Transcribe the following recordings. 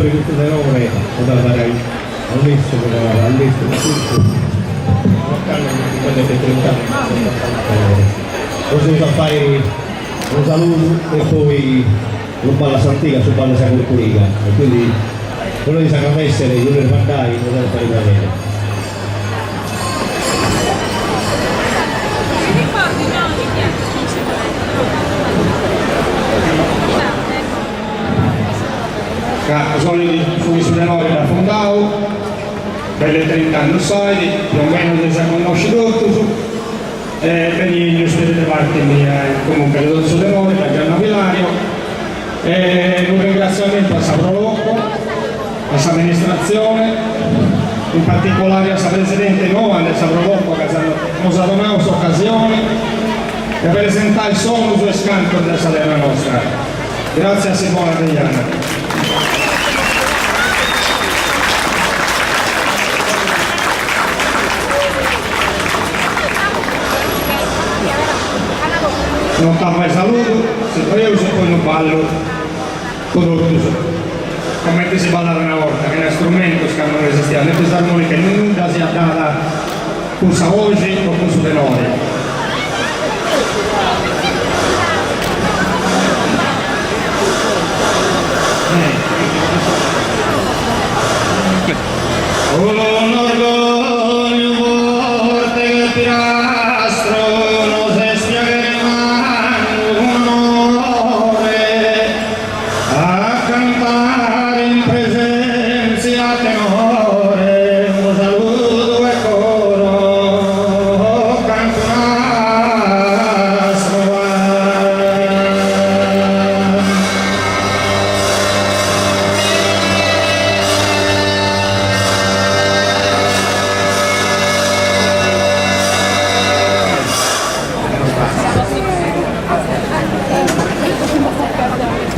pastori di tutte le ore, da andare all'estero, tutto. Così da fare un saluto e poi non parla Santica, su parla San Curica. E quindi quello di San Cavessere, io le mandai, non devo fare bene. Sono i sull'onore da Fondau, per le 30 anni sai, più o meno li si conosce tutti, per gli studenti di parte mia, comunque le do sull'onore da Gianna Villario, un ringraziamento a Saprolocco, a sua amministrazione, in particolare a sua presidente nuova del Saprolocco che ci ha dato questa occasione e per presentare il suono su scanto della Salerno nostra. Grazie a Simona Degliana. Non parla di saluto, se poi io poi non ballo tutto come si balla una volta, che è uno strumento che non esisteva, né questa armonica nuda sia data con sa voce o con su tenore. Un orgoglio forte che pilastro non si spiega mai un onore a cantare in presenza a tenore un saluto e coro canto nastro.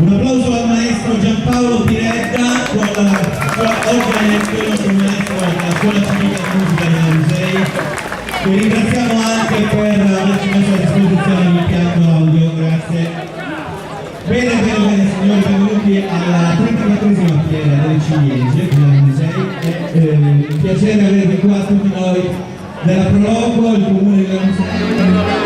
Un applauso al maestro Giampaolo Piredda con la sua ovviamente il nostro maestro della Scuola Civica di Musica di Alisei, che ringraziamo anche per averci messo a disposizione l'impianto audio, grazie. Bene, signori, benvenuti alla 34esima fiera delle Ciliegie di Alisei. È un piacere avervi qua tutti noi della Proloco, il comune di Alisei.